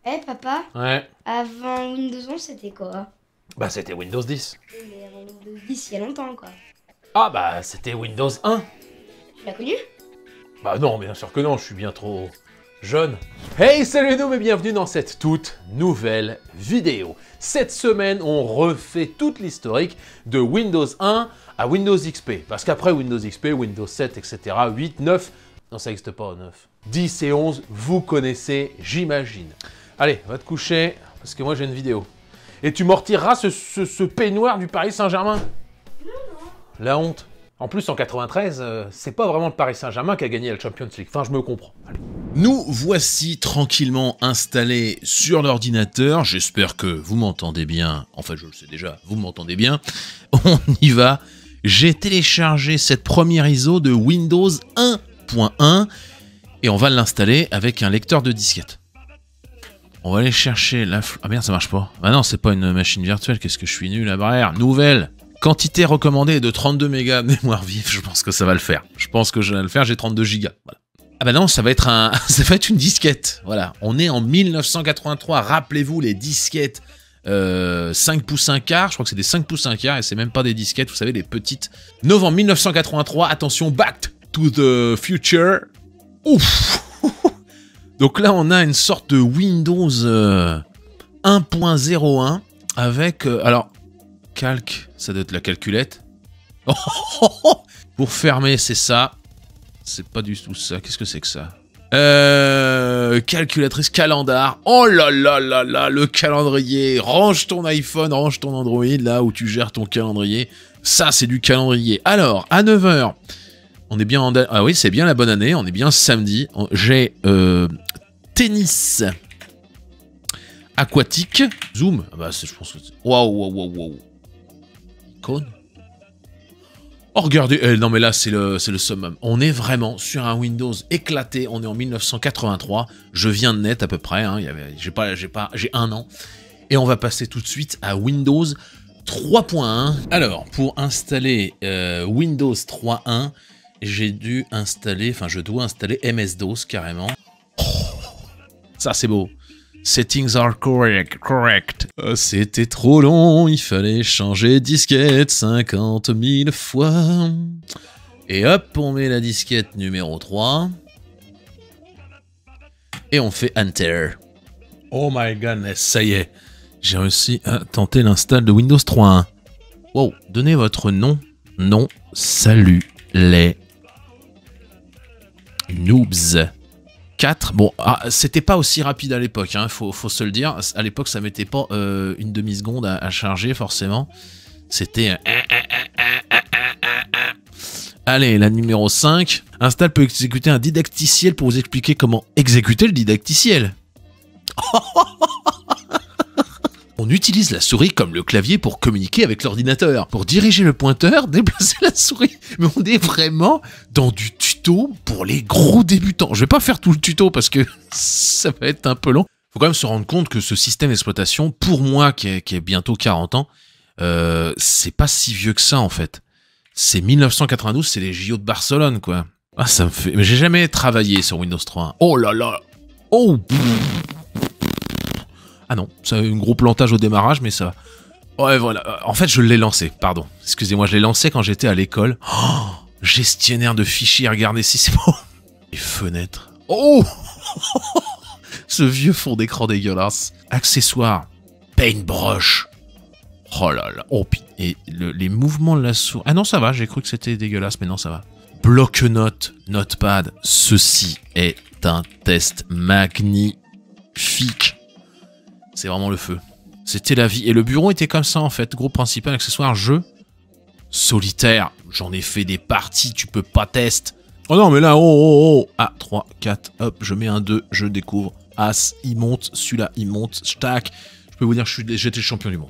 Eh papa, Ouais. avant Windows 11 c'était quoi? Bah c'était Windows 10. Oui, mais avant Windows 10 il y a longtemps quoi. Ah bah c'était Windows 1. Tu l'as connu? Bah non, bien sûr que non, je suis bien trop jeune. Hey, salut nous et bienvenue dans cette toute nouvelle vidéo. Cette semaine, on refait toute l'historique de Windows 1 à Windows XP. Parce qu'après Windows XP, Windows 7, etc., 8, 9, non ça n'existe pas, 9. 10 et 11, vous connaissez, j'imagine. Allez, va te coucher, parce que moi j'ai une vidéo. Et tu m'en retireras ce peignoir du Paris Saint-Germain? Non. La honte. En plus, en 93, c'est pas vraiment le Paris Saint-Germain qui a gagné la Champions League. Enfin, je me comprends. Allez. Nous voici tranquillement installés sur l'ordinateur. J'espère que vous m'entendez bien. Enfin, je le sais déjà, vous m'entendez bien. On y va. J'ai téléchargé cette première ISO de Windows 1.1 et on va l'installer avec un lecteur de disquette. On va aller chercher la... Ah merde, ça marche pas. Ah non, c'est pas une machine virtuelle. Qu'est-ce que je suis nul à barrière. Nouvelle. Quantité recommandée de 32 mégas de mémoire vive. Je pense que ça va le faire. Je pense que je vais le faire. J'ai 32 gigas. Voilà. Ah bah non, ça va être une disquette. Voilà. On est en 1983. Rappelez-vous les disquettes 5 pouces 1 quart. Je crois que c'est des 5 pouces 1 quart et c'est même pas des disquettes. Vous savez, les petites. Novembre 1983. Attention, Back to the Future. Ouf. Donc là, on a une sorte de Windows 1.01 avec... alors, calque, ça doit être la calculette. Pour fermer, c'est ça. C'est pas du tout ça. Qu'est-ce que c'est que ça? Calculatrice, calendar. Oh là là là là, le calendrier. Range ton iPhone, range ton Android, là où tu gères ton calendrier. Ça, c'est du calendrier. Alors, à 9 h, on est bien en... Ah oui, c'est bien la bonne année. On est bien samedi. J'ai... tennis aquatique. Zoom. Ah bah, je pense que c'est... Waouh. Icône. Oh, regardez. Non, mais là, c'est le summum. On est vraiment sur un Windows éclaté. On est en 1983. Je viens de net à peu près. Hein. J'ai un an. Et on va passer tout de suite à Windows 3.1. Alors, pour installer Windows 3.1, j'ai dû installer... Enfin, je dois installer MS-DOS carrément. Ça, c'est beau. Settings are correct. C'était trop long, il fallait changer disquette 50 000 fois. Et hop, on met la disquette numéro 3. Et on fait Enter. Oh my goodness, ça y est. J'ai réussi à tenter l'install de Windows 3.1. Wow, donnez votre nom. Non, salut les noobs. 4. Bon, c'était pas aussi rapide à l'époque, hein, faut se le dire. À l'époque, ça mettait pas une demi-seconde à charger, forcément. C'était... Allez, la numéro 5. Install peut exécuter un didacticiel pour vous expliquer comment exécuter le didacticiel. On utilise la souris comme le clavier pour communiquer avec l'ordinateur. Pour diriger le pointeur, déplacer la souris. Mais on est vraiment dans du tuto pour les gros débutants. Je vais pas faire tout le tuto parce que ça va être un peu long. Faut quand même se rendre compte que ce système d'exploitation, pour moi qui ai bientôt 40 ans, c'est pas si vieux que ça en fait. C'est 1992, c'est les JO de Barcelone quoi. Ah ça me fait... Mais j'ai jamais travaillé sur Windows 3.1. Oh là là. Oh. Ah non, ça a eu un gros plantage au démarrage, mais ça... Ouais, voilà. En fait, je l'ai lancé, pardon. Excusez-moi, je l'ai lancé quand j'étais à l'école. Oh, gestionnaire de fichiers, regardez si c'est beau. Les fenêtres. Oh. Ce vieux fond d'écran dégueulasse. Accessoires. Paintbrush. Oh là là. Oh, et les mouvements de la souris... Ah non, ça va, j'ai cru que c'était dégueulasse, mais non, ça va. Bloc-notes, notepad. Ceci est un test magnifique. C'est vraiment le feu. C'était la vie. Et le bureau était comme ça, en fait. Groupe principal, accessoire, jeu. Solitaire. J'en ai fait des parties, tu peux pas tester. Oh non, mais là, oh. Ah, 3, 4, hop, je mets un 2, je découvre. As, il monte. Celui-là, il monte. Stack. Je peux vous dire, j'étais le champion du monde.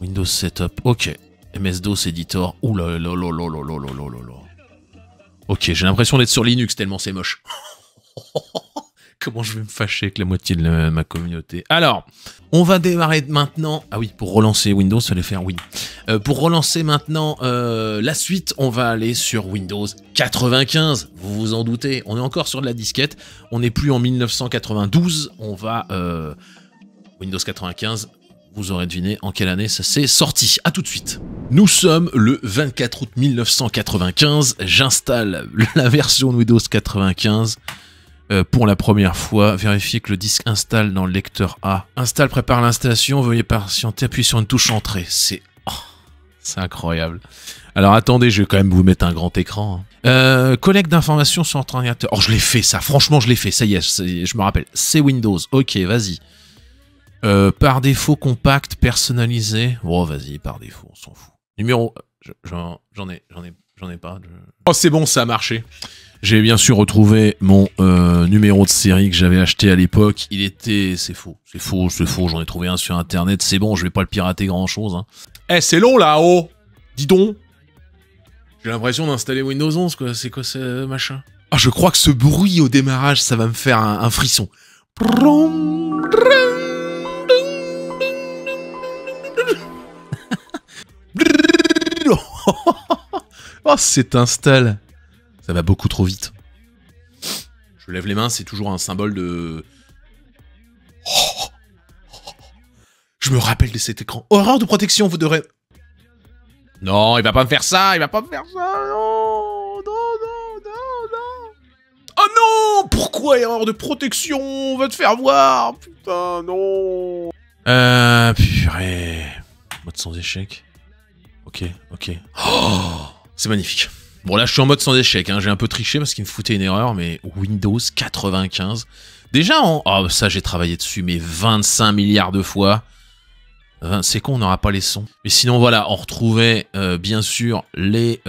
Windows Setup, ok. MS-DOS Editor. Ouh là là là là là là là là là. Ok, j'ai l'impression d'être sur Linux tellement c'est moche. Comment je vais me fâcher avec la moitié de ma communauté. Alors, on va démarrer maintenant. Ah oui, pour relancer Windows, il fallait faire oui. Pour relancer maintenant la suite, on va aller sur Windows 95. Vous vous en doutez, on est encore sur de la disquette. On n'est plus en 1992, on va... Windows 95, vous aurez deviné en quelle année ça s'est sorti. A tout de suite. Nous sommes le 24 août 1995. J'installe la version de Windows 95 pour la première fois. Vérifiez que le disque installe dans le lecteur A. Installe, prépare l'installation. Veuillez patienter, appuyez sur une touche entrée. C'est incroyable. Alors attendez, je vais quand même vous mettre un grand écran. Collecte d'informations sur votre ordinateur. Oh, je l'ai fait ça. Franchement, je l'ai fait. Ça y est, je me rappelle. C'est Windows. Ok, vas-y. Par défaut, compact, personnalisé. Oh, vas-y, par défaut, on s'en fout. Numéro... J'en ai pas. Oh, c'est bon, ça a marché. J'ai bien sûr retrouvé mon numéro de série que j'avais acheté à l'époque. Il était... C'est faux. J'en ai trouvé un sur Internet. C'est bon, je vais pas le pirater grand-chose. Hein. Eh, c'est long, là-haut. Dis donc. J'ai l'impression d'installer Windows 11, quoi. C'est quoi ce machin? Ah, je crois que ce bruit au démarrage, ça va me faire un frisson. Oh, c'est installe. Ça va beaucoup trop vite. Je lève les mains, c'est toujours un symbole de... Je me rappelle de cet écran. Horreur de protection, vous devrez... Non, il va pas me faire ça, Non, non. Oh non! Pourquoi erreur de protection? On va te faire voir. Putain, non. Purée. Mode sans échec. Ok. Oh, c'est magnifique. Bon, là, je suis en mode sans échec. Hein. J'ai un peu triché parce qu'il me foutait une erreur, mais Windows 95. Déjà, oh, ça, j'ai travaillé dessus, mais 25 milliards de fois. C'est con, on n'aura pas les sons. Mais sinon, voilà, on retrouvait, bien sûr, les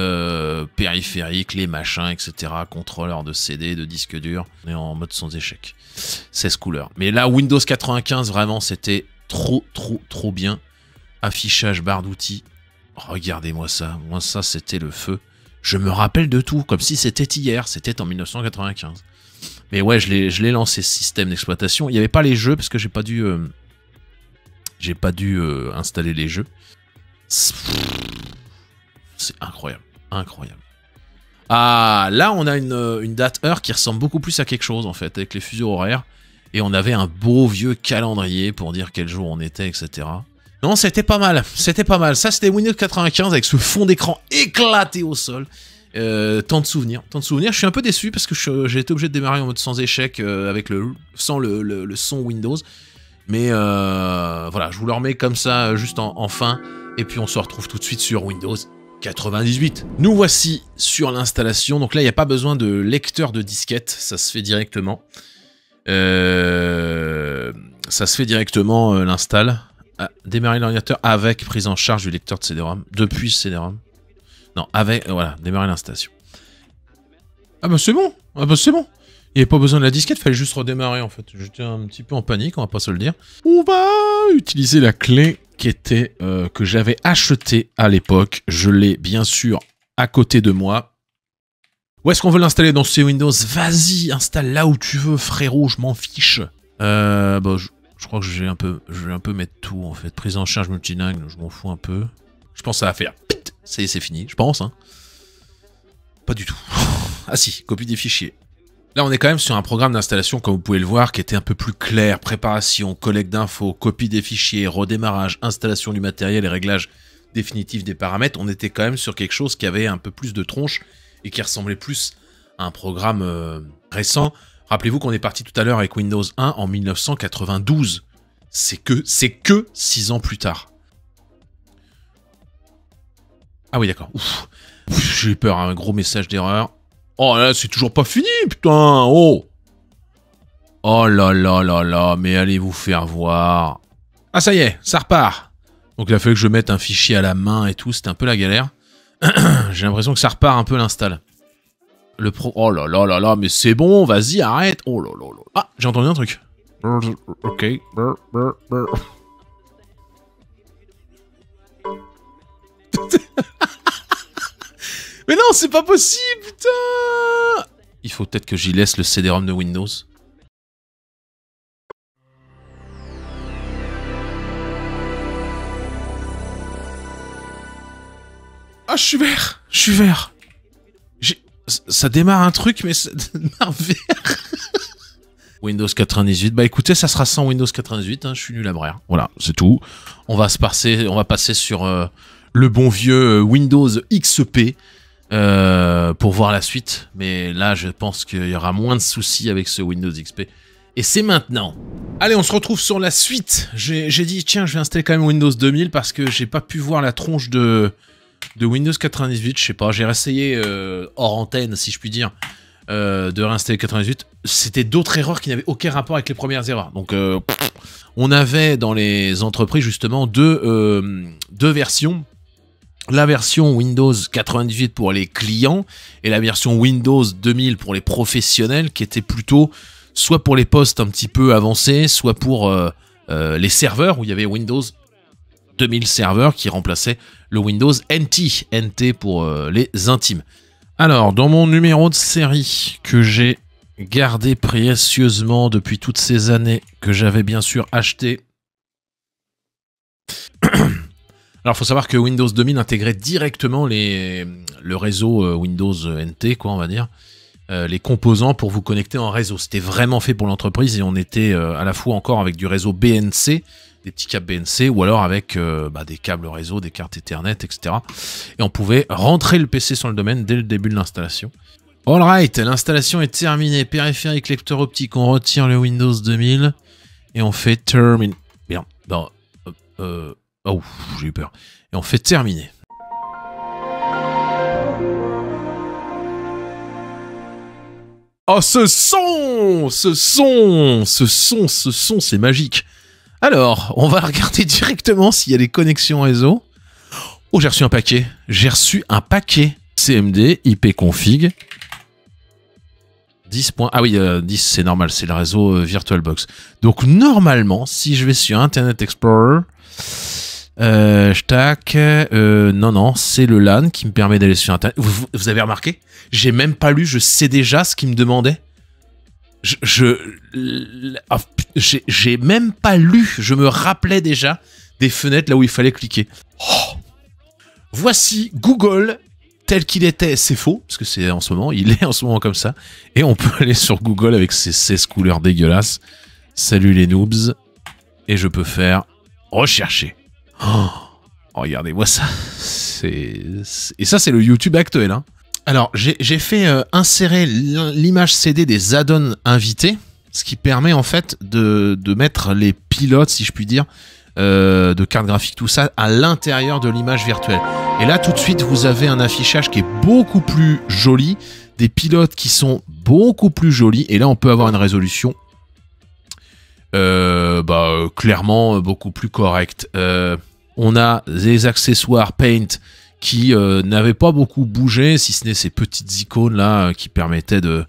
périphériques, les machins, etc. Contrôleurs de CD, de disque dur. On est en mode sans échec. 16 couleurs. Mais là, Windows 95, vraiment, c'était trop bien. Affichage, barre d'outils. Regardez-moi ça. Moi, ça, c'était le feu. Je me rappelle de tout, comme si c'était hier. C'était en 1995. Mais ouais, je l'ai lancé, ce système d'exploitation. Il n'y avait pas les jeux, parce que j'ai pas dû installer les jeux. C'est incroyable. Ah, là, on a une date-heure qui ressemble beaucoup plus à quelque chose, en fait, avec les fuseaux horaires. Et on avait un beau vieux calendrier pour dire quel jour on était, etc. Non, c'était pas mal. Ça, c'était Windows 95 avec ce fond d'écran éclaté au sol. Tant de souvenirs. Je suis un peu déçu parce que j'ai été obligé de démarrer en mode sans échec avec sans le son Windows. Mais voilà, je vous le remets comme ça juste en fin. Et puis on se retrouve tout de suite sur Windows 98. Nous voici sur l'installation. Donc là, il n'y a pas besoin de lecteur de disquette. Ça se fait directement. L'install. Démarrer l'ordinateur avec prise en charge du lecteur de CD-ROM. Depuis CD-ROM. Non, avec... Voilà, démarrer l'installation. Ah bah c'est bon. Il n'y avait pas besoin de la disquette, il fallait juste redémarrer en fait. J'étais un petit peu en panique, on va pas se le dire. On va utiliser la clé qui était que j'avais achetée à l'époque. Je l'ai bien sûr à côté de moi. Où est-ce qu'on veut l'installer dans ces Windows? Vas-y, installe là où tu veux, frérot, je m'en fiche. Je crois que je vais un peu mettre tout en fait. Prise en charge multilingue, je m'en fous un peu. Je pense que ça va faire... C'est fini, je pense. Hein. Pas du tout. Ah si, copie des fichiers. Là, on est quand même sur un programme d'installation, comme vous pouvez le voir, qui était un peu plus clair. Préparation, collecte d'infos, copie des fichiers, redémarrage, installation du matériel et réglage définitif des paramètres. On était quand même sur quelque chose qui avait un peu plus de tronche et qui ressemblait plus à un programme récent. Rappelez-vous qu'on est parti tout à l'heure avec Windows 1 en 1992. C'est que 6 ans plus tard. Ah oui, d'accord. J'ai eu peur, un gros message d'erreur. Oh là, c'est toujours pas fini, putain. Oh là, mais allez vous faire voir. Ah, ça y est, ça repart. Donc il a fallu que je mette un fichier à la main et tout, c'était un peu la galère. J'ai l'impression que ça repart un peu l'install. Oh là, mais c'est bon, vas-y, arrête. Oh là. Ah, j'ai entendu un truc. Ok. Mais non, c'est pas possible, putain. Il faut peut-être que j'y laisse le CD-ROM de Windows. Ah, je suis vert. Je suis vert. Ça démarre un truc, mais ça démarre vert. Windows 98. Bah écoutez, ça sera sans Windows 98. Hein, je suis nul à brer. Voilà, c'est tout. On va passer sur le bon vieux Windows XP pour voir la suite. Mais là, je pense qu'il y aura moins de soucis avec ce Windows XP. Et c'est maintenant. Allez, on se retrouve sur la suite. J'ai dit, tiens, je vais installer quand même Windows 2000 parce que j'ai pas pu voir la tronche de Windows 98. Je sais pas, j'ai réessayé hors antenne, si je puis dire, de réinstaller 98. C'était d'autres erreurs qui n'avaient aucun rapport avec les premières erreurs. Donc, on avait dans les entreprises, justement, deux versions. La version Windows 98 pour les clients et la version Windows 2000 pour les professionnels qui était plutôt soit pour les postes un petit peu avancés, soit pour les serveurs où il y avait Windows 2000 serveurs qui remplaçait le Windows NT, NT pour les intimes. Alors, dans mon numéro de série que j'ai gardé précieusement depuis toutes ces années, que j'avais bien sûr acheté. Alors, il faut savoir que Windows 2000 intégrait directement le réseau Windows NT, quoi, on va dire. Les composants pour vous connecter en réseau. C'était vraiment fait pour l'entreprise et on était à la fois encore avec du réseau BNC, des petits câbles BNC, ou alors avec des câbles réseau, des cartes Ethernet, etc. Et on pouvait rentrer le PC sur le domaine dès le début de l'installation. Alright, l'installation est terminée. Périphérique, lecteur optique, on retire le Windows 2000 et on fait terminer. Bien, non, oh, j'ai eu peur. Et on fait terminer. Oh, ce son, c'est magique. Alors, on va regarder directement s'il y a des connexions réseau. Oh, j'ai reçu un paquet. J'ai reçu un paquet CMD ipconfig. 10. Ah oui, 10, c'est normal, c'est le réseau VirtualBox. Donc, normalement, si je vais sur Internet Explorer, non, c'est le LAN qui me permet d'aller sur Internet. Vous avez remarqué? J'ai même pas lu, je sais déjà ce qu'il me demandait. J'ai même pas lu, je me rappelais déjà des fenêtres là où il fallait cliquer. Oh. Voici Google tel qu'il était, c'est faux, parce que c'est en ce moment, il est en ce moment comme ça. Et on peut aller sur Google avec ses 16 couleurs dégueulasses. Salut les noobs. Et je peux faire rechercher. Oh, regardez-moi ça. Et ça, c'est le YouTube actuel. Hein. Alors, j'ai fait insérer l'image CD des add-ons invités, ce qui permet en fait de mettre les pilotes, si je puis dire, de cartes graphiques, tout ça, à l'intérieur de l'image virtuelle. Et là, tout de suite, vous avez un affichage qui est beaucoup plus joli, des pilotes qui sont beaucoup plus jolis, et là, on peut avoir une résolution clairement beaucoup plus correcte. On a des accessoires Paint qui n'avaient pas beaucoup bougé, si ce n'est ces petites icônes là qui permettaient de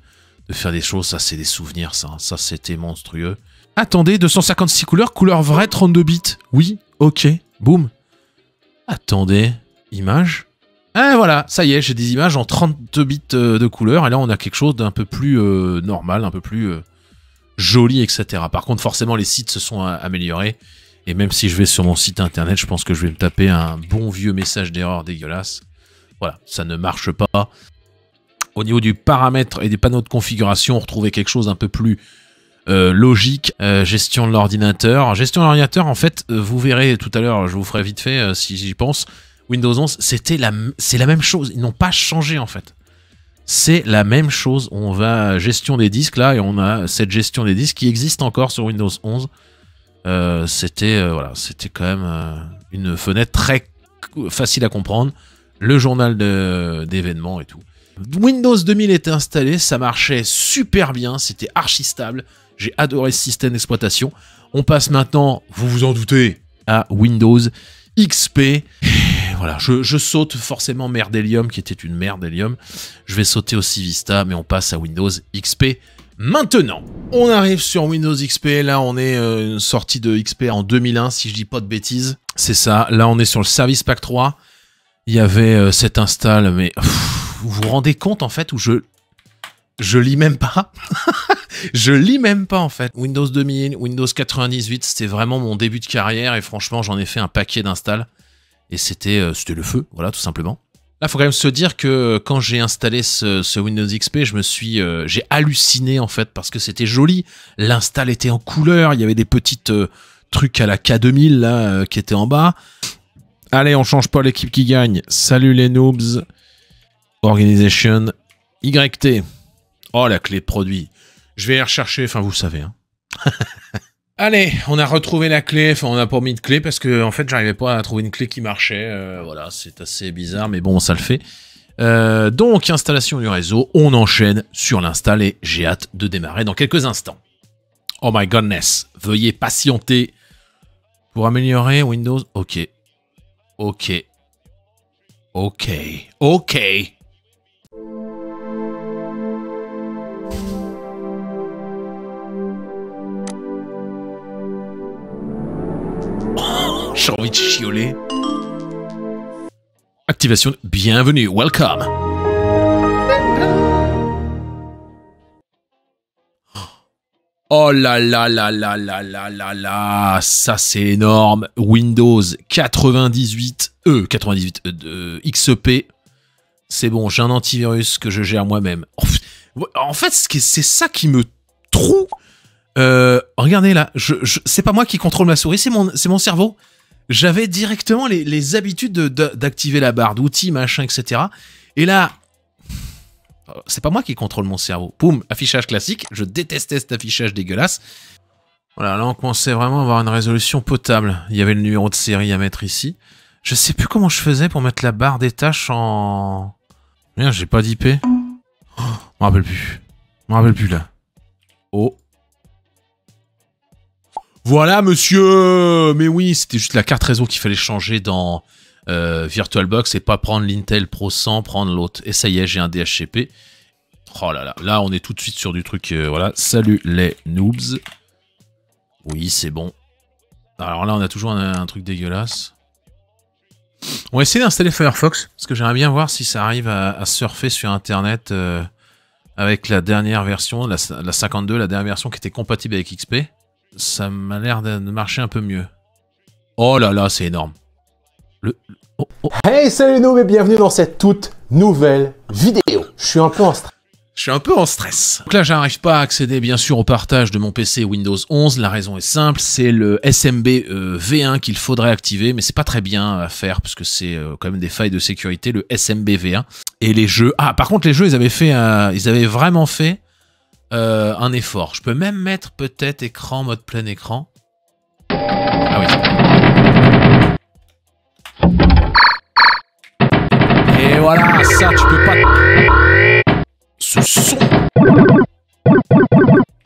faire des choses. Ça, c'est des souvenirs, ça c'était monstrueux. Attendez, 256 couleurs, couleur vraie, 32 bits. Oui, ok, boum. Attendez, images. Ah voilà, ça y est, j'ai des images en 32 bits de couleurs, et là on a quelque chose d'un peu plus normal, un peu plus joli, etc. Par contre, forcément, les sites se sont améliorés. Et même si je vais sur mon site internet, je pense que je vais me taper un bon vieux message d'erreur dégueulasse. Voilà, ça ne marche pas. Au niveau du paramètre et des panneaux de configuration, on retrouvait quelque chose d'un peu plus logique. Gestion de l'ordinateur. Gestion de l'ordinateur, en fait, vous verrez tout à l'heure, je vous ferai vite fait si j'y pense. Windows 11, c'est la même chose. Ils n'ont pas changé, en fait. C'est la même chose. On va gestion des disques, là, et on a cette gestion des disques qui existe encore sur Windows 11. C'était quand même une fenêtre très facile à comprendre, le journal d'événements et tout. Windows 2000 était installé, ça marchait super bien, c'était archi stable, j'ai adoré ce système d'exploitation. On passe maintenant, vous vous en doutez, à Windows XP. Et voilà, je saute forcément Merdelium qui était une Merdelium, je vais sauter aussi Vista, mais on passe à Windows XP. Maintenant, on arrive sur Windows XP, là on est une sortie de XP en 2001, si je dis pas de bêtises. C'est ça, là on est sur le Service Pack 3. Il y avait cette install, mais vous vous rendez compte en fait où je lis même pas. Je lis même pas en fait. Windows 2000, Windows 98, c'était vraiment mon début de carrière et franchement j'en ai fait un paquet d'installs. Et c'était le feu, voilà tout simplement. Là, faut quand même se dire que quand j'ai installé ce Windows XP, j'ai halluciné en fait parce que c'était joli. L'install était en couleur, il y avait des petites trucs à la K2000 là qui étaient en bas. Allez, on change pas l'équipe qui gagne. Salut les noobs. Organization YT. Oh, la clé de produit. Je vais y rechercher, enfin vous savez. Hein. Allez, on a retrouvé la clé, enfin on n'a pas mis de clé parce que en fait j'arrivais pas à trouver une clé qui marchait, voilà, c'est assez bizarre mais bon ça le fait. Donc installation du réseau, on enchaîne sur l'install et j'ai hâte de démarrer dans quelques instants. Oh my goodness, veuillez patienter pour améliorer Windows, ok. J'ai envie de chioler. Activation. Bienvenue. Welcome. Oh là là là là là là là là. Ça c'est énorme. Windows 98 XP. C'est bon, j'ai un antivirus que je gère moi-même. En fait, c'est ça qui me trouve. Regardez là, c'est pas moi qui contrôle ma souris, c'est mon cerveau. J'avais directement les habitudes d'activer la barre d'outils, machin, etc. Et là, c'est pas moi qui contrôle mon cerveau. Poum, affichage classique. Je détestais cet affichage dégueulasse. Voilà, là on commençait vraiment à avoir une résolution potable. Il y avait le numéro de série à mettre ici. Je sais plus comment je faisais pour mettre la barre des tâches en... Merde, j'ai pas d'IP. Oh, je m'en rappelle plus là. Oh. Voilà, monsieur. Mais oui, c'était juste la carte réseau qu'il fallait changer dans VirtualBox et pas prendre l'Intel Pro 100, prendre l'autre. Et ça y est, j'ai un DHCP. Oh là là, là on est tout de suite sur du truc, voilà. Salut les noobs. Oui, c'est bon. Alors là, on a toujours un truc dégueulasse. On va essayer d'installer Firefox, parce que j'aimerais bien voir si ça arrive à surfer sur Internet avec la dernière version, la 52, la dernière version qui était compatible avec XP. Ça m'a l'air de marcher un peu mieux. Oh là là, c'est énorme. Oh. Hey, salut nous et bienvenue dans cette toute nouvelle vidéo. Je suis un peu en stress. Donc là, j'arrive pas à accéder bien sûr au partage de mon PC Windows 11. La raison est simple, c'est le SMB V1 qu'il faudrait activer, mais c'est pas très bien à faire parce que c'est quand même des failles de sécurité, le SMB V1. Et les jeux... Ah, par contre, les jeux, ils avaient vraiment fait un effort. Je peux même mettre peut-être écran, mode plein écran. Ah oui. Et voilà, ça, tu peux pas... Ce son.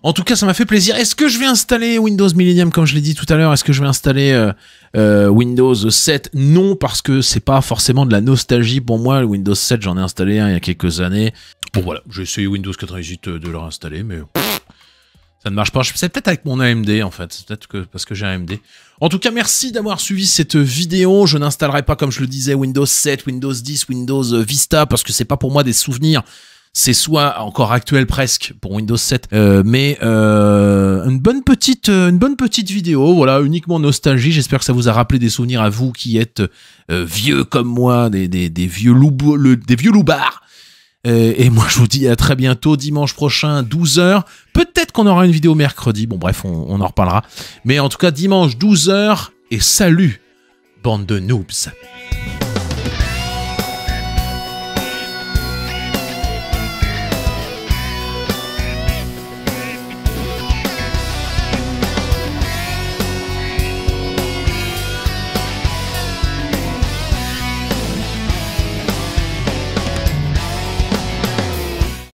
En tout cas, ça m'a fait plaisir. Est-ce que je vais installer Windows Millennium comme je l'ai dit tout à l'heure? Est-ce que je vais installer Windows 7? Non, parce que c'est pas forcément de la nostalgie pour moi. Le Windows 7, j'en ai installé un il y a quelques années. Bon voilà, j'ai essayé Windows 98 de le réinstaller, mais ça ne marche pas. C'est peut-être avec mon AMD en fait, c'est peut-être que parce que j'ai un AMD. En tout cas, merci d'avoir suivi cette vidéo. Je n'installerai pas, comme je le disais, Windows 7, Windows 10, Windows Vista, parce que c'est pas pour moi des souvenirs. C'est soit encore actuel presque pour Windows 7, mais une bonne petite vidéo, voilà, uniquement nostalgie. J'espère que ça vous a rappelé des souvenirs à vous qui êtes vieux comme moi, des vieux loupards. Et moi je vous dis à très bientôt, dimanche prochain, 12h. Peut-être qu'on aura une vidéo mercredi, bon bref, on en reparlera. Mais en tout cas, dimanche, 12h, et salut, bande de noobs.